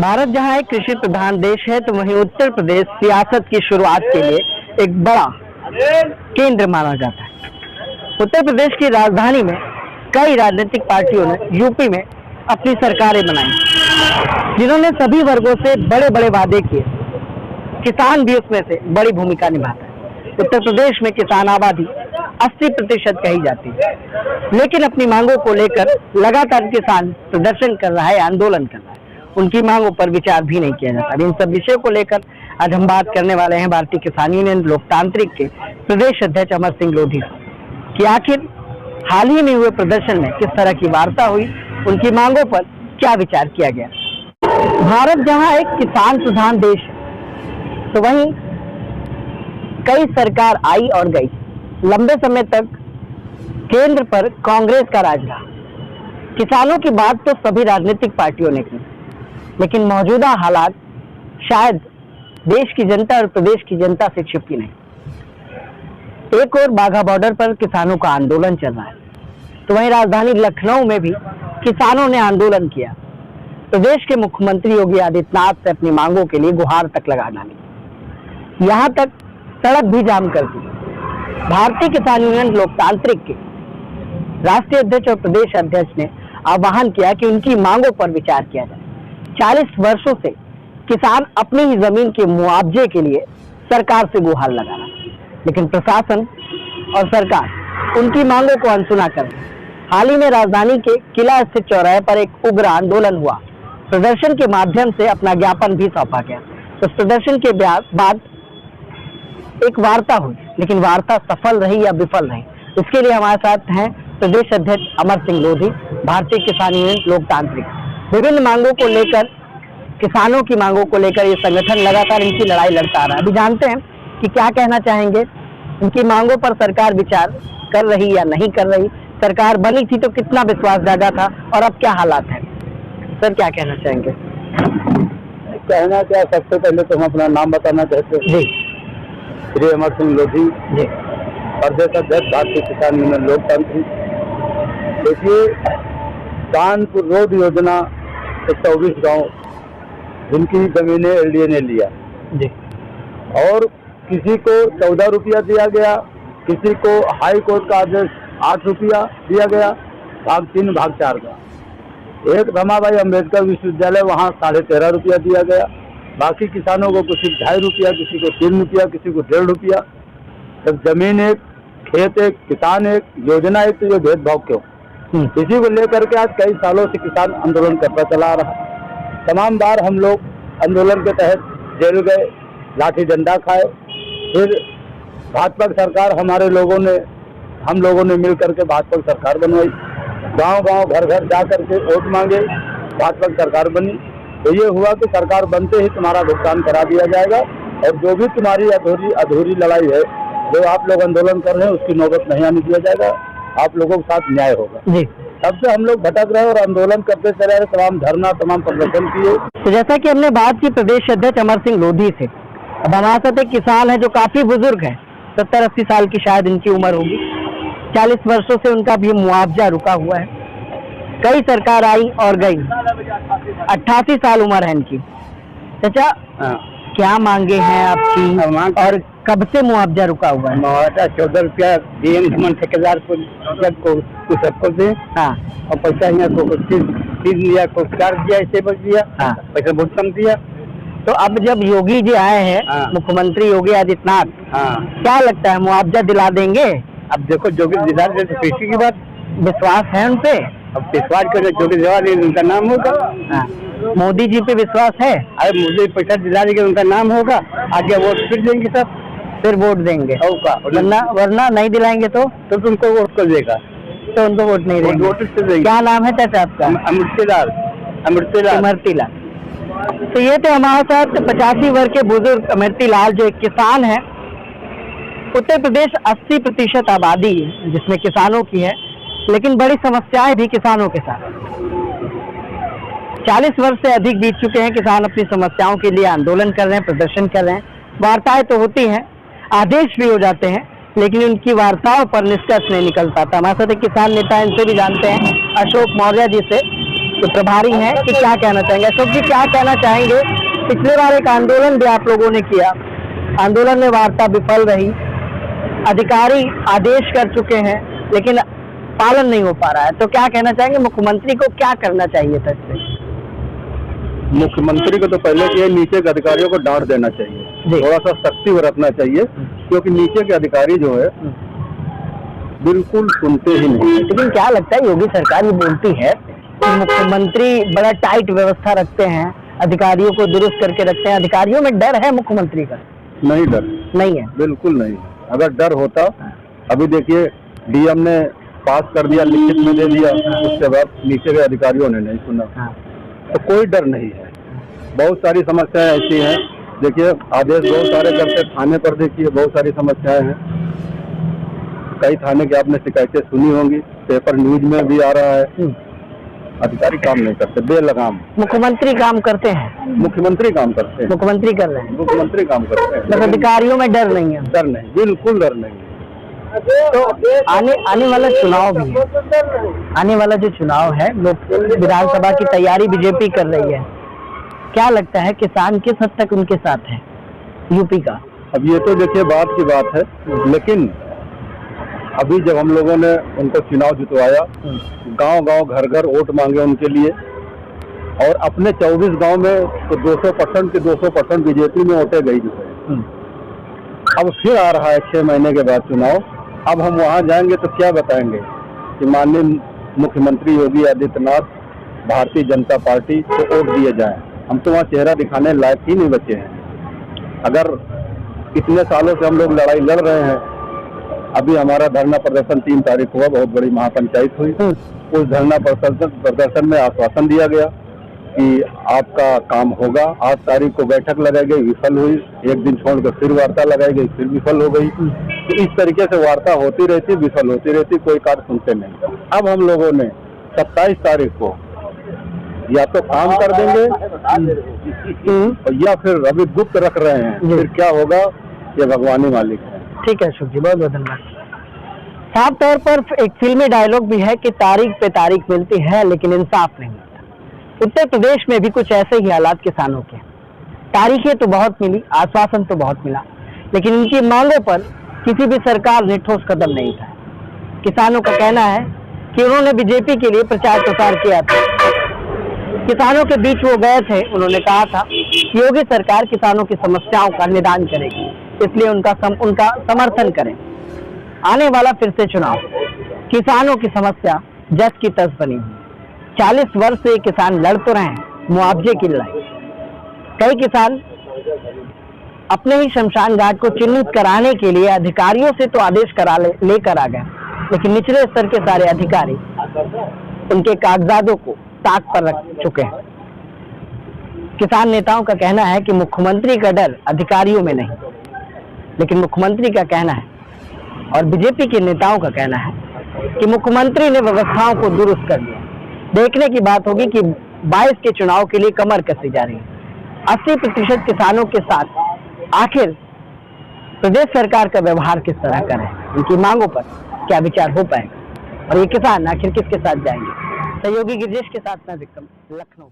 भारत जहां एक कृषि प्रधान देश है, तो वहीं उत्तर प्रदेश सियासत की शुरुआत के लिए एक बड़ा केंद्र माना जाता है। उत्तर प्रदेश की राजधानी में कई राजनीतिक पार्टियों ने यूपी में अपनी सरकारें बनाई, जिन्होंने सभी वर्गों से बड़े बड़े वादे किए। किसान भी उसमें से बड़ी भूमिका निभाता है। उत्तर प्रदेश में किसान आबादी 80% कही जाती है, लेकिन अपनी मांगों को लेकर लगातार किसान प्रदर्शन कर रहा है, आंदोलन कर रहा है। उनकी मांगों पर विचार भी नहीं किया जाता। इन सब विषयों को लेकर आज हम बात करने वाले हैं भारतीय किसान यूनियन लोकतांत्रिक के प्रदेश अध्यक्ष अमर सिंह लोधी से कि आखिर हाल ही में हुए प्रदर्शन में किस तरह की वार्ता हुई, उनकी मांगों पर क्या विचार किया गया। भारत जहां एक किसान प्रधान देश है, तो वहीं कई सरकार आई और गई। लंबे समय तक केंद्र पर कांग्रेस का राज रहा। किसानों की बात तो सभी राजनीतिक पार्टियों ने की, लेकिन मौजूदा हालात शायद देश की जनता और प्रदेश की जनता से छिपी नहीं। एक और बाघा बॉर्डर पर किसानों का आंदोलन चल रहा है, तो वहीं राजधानी लखनऊ में भी किसानों ने आंदोलन किया। प्रदेश के मुख्यमंत्री योगी आदित्यनाथ से अपनी मांगों के लिए गुहार तक लगा डाली, यहाँ तक सड़क भी जाम कर दी। भारतीय किसान यूनियन लोकतांत्रिक के राष्ट्रीय अध्यक्ष और प्रदेश अध्यक्ष ने आह्वान किया कि उनकी मांगों पर विचार किया जाए। 40 वर्षों से किसान अपनी ही जमीन के मुआवजे के लिए सरकार से गुहार लगा रहा है, लेकिन प्रशासन और सरकार उनकी मांगों को अनसुना कर रही है। हाल ही में राजधानी के किला स्थित चौराहे पर एक उग्र आंदोलन हुआ। प्रदर्शन के माध्यम से अपना ज्ञापन भी सौंपा गया। उस प्रदर्शन के बाद एक वार्ता हुई, लेकिन वार्ता सफल रही या विफल रही, इसके लिए हमारे साथ हैं प्रदेश अध्यक्ष अमर सिंह लोधी, भारतीय किसान यूनियन लोकतांत्रिक। विभिन्न मांगों को लेकर, किसानों की मांगों को लेकर ये संगठन लगातार इनकी लड़ाई लड़ता आ रहा है। अभी जानते हैं कि क्या कहना चाहेंगे। इनकी मांगों पर सरकार विचार कर रही या नहीं कर रही। सरकार बनी थी तो कितना विश्वास जागा था और अब क्या हालात है। सर, क्या कहना चाहेंगे। कहना क्या, सबसे पहले तो हम अपना नाम बताना चाहते हैं। जी, श्री अमर सिंह लोधी जी, प्रदेश अध्यक्ष भारतीय किसान यूनियन लोकतांत्रिक। देखिए, कानपुर रोड योजना 24 गांव जिनकी जमीनें एलडीए ने लिया जी, और किसी को 14 रुपया दिया गया, किसी को हाई कोर्ट का आदेश 8 रुपया दिया गया, भाग 3 भाग 4 का। एक रमाबाई अम्बेडकर विश्वविद्यालय, वहाँ 13.5 रुपया दिया गया। बाकी किसानों को किसी 2.5 रुपया, किसी को 3 रुपया, किसी को 1.5 रुपया। जब जमीन एक, खेत एक, किसान एक, योजना एक, तो ये भेदभाव क्यों? इसी को लेकर के आज कई सालों से किसान आंदोलन करता चला आ रहा है। तमाम बार हम लोग आंदोलन के तहत जेल गए, लाठी डंडा खाए, फिर भाजपा की सरकार हम लोगों ने मिल करके भाजपा की सरकार बनवाई। गांव-गांव, घर-घर जा करके वोट मांगे, भाजपा की सरकार बनी। तो ये हुआ कि सरकार बनते ही तुम्हारा भुगतान करा दिया जाएगा, और जो भी तुम्हारी अधूरी लड़ाई है, जो आप लोग आंदोलन कर रहे हैं, उसकी नौबत नहीं आने दिया जाएगा। आप लोगों के साथ न्याय होगा। जी। तब से हम लोग भटक रहे और आंदोलन करते चले रहे, तमाम धरना, तमाम प्रदर्शन किए। तो जैसा कि हमने बात की प्रदेश अध्यक्ष अमर सिंह लोधी से, अब हमारे साथ एक किसान है जो काफी बुजुर्ग है, 70-80 साल की शायद इनकी उम्र होगी। 40 वर्षों से उनका भी मुआवजा रुका हुआ है। कई सरकार आई और गई, 88 साल उम्र है इनकी। चाचा, क्या मांगे हैं आपकी और कब से मुआवजा रुका हुआ है? मुआवजा 14 रुपया डीएम ठेकेदार को सबको दे। हाँ, और पैसा यहाँ को 3 दिया, को 4 दिया, ऐसे बच दिया। हाँ, पैसा बहुत कम दिया। तो अब जब योगी जी आए हैं, मुख्यमंत्री योगी आदित्यनाथ, क्या लगता है मुआवजा दिला देंगे? अब देखो, जोगी दिला दे तो खुशी की बात। विश्वास है उन पे? अब विश्वास कर जोगी दिला देंगे, उनका नाम होगा। मोदी जी पे विश्वास है? अरे मुझे पैसा दिला देंगे, उनका नाम होगा, आगे वोट फिर देंगे, सब फिर वोट देंगे। वरना नहीं दिलाएंगे तो तुमको वोट कर देगा, तो उनको वोट नहीं देंगे। वोट से देंगे। क्या नाम है चाचा आपका? अमृति लाल। तो ये थे हमारे साथ 85 वर्ष के बुजुर्ग अमृति लाल, जो एक किसान है। उत्तर प्रदेश 80% आबादी है जिसमें किसानों की है, लेकिन बड़ी समस्याएं भी किसानों के साथ। 40 वर्ष से अधिक बीत चुके हैं, किसान अपनी समस्याओं के लिए आंदोलन कर रहे हैं, प्रदर्शन कर रहे हैं। वार्ताएं तो होती हैं, आदेश भी हो जाते हैं, लेकिन उनकी वार्ताओं पर निष्कर्ष नहीं निकल पाता। हमारे साथ एक किसान नेता, इनसे भी जानते हैं, अशोक मौर्य जी से। जो प्रभारी हैं कि क्या कहना चाहेंगे? अशोक जी, क्या कहना चाहेंगे? पिछले बार एक आंदोलन भी आप लोगों ने किया, आंदोलन में वार्ता विफल रही, अधिकारी आदेश कर चुके हैं लेकिन पालन नहीं हो पा रहा है, तो क्या कहना चाहेंगे? मुख्यमंत्री को क्या करना चाहिए था इससे? मुख्यमंत्री को तो पहले कि नीचे के अधिकारियों को डांट देना चाहिए, थोड़ा सा सख्ती बरतना चाहिए, क्योंकि नीचे के अधिकारी जो है बिल्कुल सुनते ही नहीं। लेकिन क्या लगता है, योगी सरकार ये बोलती है कि मुख्यमंत्री बड़ा टाइट व्यवस्था रखते हैं, अधिकारियों को दुरुस्त करके रखते हैं, अधिकारियों में डर है मुख्यमंत्री का? नहीं, डर नहीं है, बिल्कुल नहीं। अगर डर होता, अभी देखिए डीएम ने पास कर दिया, लिखित में दे दिया, उसके बाद नीचे के अधिकारियों ने नहीं सुना, तो कोई डर नहीं है। बहुत सारी समस्याएं ऐसी हैं, देखिए आदेश बहुत सारे करते, थाने पर देखिए बहुत सारी समस्याएं हैं, कई थाने की आपने शिकायतें सुनी होंगी, पेपर न्यूज में भी आ रहा है, अधिकारी काम नहीं करते, बेलगाम। मुख्यमंत्री काम करते हैं, मुख्यमंत्री काम करते हैं, मुख्यमंत्री कर रहे हैं, मुख्यमंत्री काम करते हैं, बस अधिकारियों में डर नहीं है। डर नहीं, बिल्कुल डर नहीं है। तो आने वाला चुनाव भी है, आने वाला जो चुनाव है, लोग विधानसभा की तैयारी बीजेपी कर रही है, क्या लगता है किसान किस हद तक उनके साथ है यूपी का? अब ये तो देखिए बात की बात है, लेकिन अभी जब हम लोगों ने उनको चुनाव जितवाया, गांव-गांव घर-घर वोट मांगे उनके लिए, और अपने 24 गांव में तो 200% के 200% बीजेपी में वोटें गई जो है। अब फिर आ रहा है 6 महीने के बाद चुनाव, अब हम वहां जाएंगे तो क्या बताएंगे कि माननीय मुख्यमंत्री योगी आदित्यनाथ भारतीय जनता पार्टी को वोट दिए जाएं? हम तो वहाँ चेहरा दिखाने लायक ही नहीं बचे हैं। अगर इतने सालों से हम लोग लड़ाई लड़ रहे हैं, अभी हमारा धरना प्रदर्शन 3 तारीख हुआ, बहुत बड़ी महापंचायत हुई, उस धरना प्रदर्शन में आश्वासन दिया गया कि आपका काम होगा। 8 तारीख को बैठक लगाई गई, विफल हुई, एक दिन छोड़कर फिर वार्ता लगाई गई, फिर विफल हो गई। तो इस तरीके से वार्ता होती रहती, विफल होती रहती, कोई कार्य सुनते नहीं। अब हम लोगों ने 27 तारीख को या तो काम कर देंगे या फिर अभी गुप्त रख रहे हैं, फिर क्या होगा ये भगवान ही मालिक है। ठीक है अशोक जी, बहुत बहुत धन्यवाद। साफ तौर पर एक फिल्मी डायलॉग भी है कि तारीख पे तारीख मिलती है लेकिन इंसाफ नहीं मिलता। उत्तर प्रदेश में भी कुछ ऐसे ही हालात किसानों के, तारीखें तो बहुत मिली, आश्वासन तो बहुत मिला, लेकिन इनकी मांगों पर किसी भी सरकार ने ठोस कदम नहीं उठाया। किसानों का कहना है कि उन्होंने बीजेपी के लिए प्रचार प्रसार किया था, किसानों के बीच वो गए थे, उन्होंने कहा था योगी सरकार किसानों की समस्याओं का निदान करेगी, इसलिए उनका समर्थन करें। आने वाला फिर से चुनाव, किसानों की समस्या जस की तस बनी हुई, 40 वर्ष से किसान लड़ तो रहे हैं मुआवजे की लड़ाई। कई किसान अपने ही शमशान घाट को चिन्हित कराने के लिए अधिकारियों से तो आदेश लेकर आ गए, लेकिन निचले स्तर के सारे अधिकारी उनके कागजातों को ताक पर रख चुके हैं। किसान नेताओं का कहना है कि मुख्यमंत्री का डर अधिकारियों में नहीं, लेकिन मुख्यमंत्री का कहना है और बीजेपी के नेताओं का कहना है कि मुख्यमंत्री ने व्यवस्थाओं को दुरुस्त कर दिया। देखने की बात होगी कि 22 के चुनाव के लिए कमर कसी जा रही है। 80% किसानों के साथ आखिर प्रदेश सरकार का व्यवहार किस तरह का है, उनकी मांगों पर क्या विचार हो पाएगा और ये किसान आखिर किसके साथ जाएंगे? सहयोगी गिरीश के साथ मैं विक्रम, लखनऊ।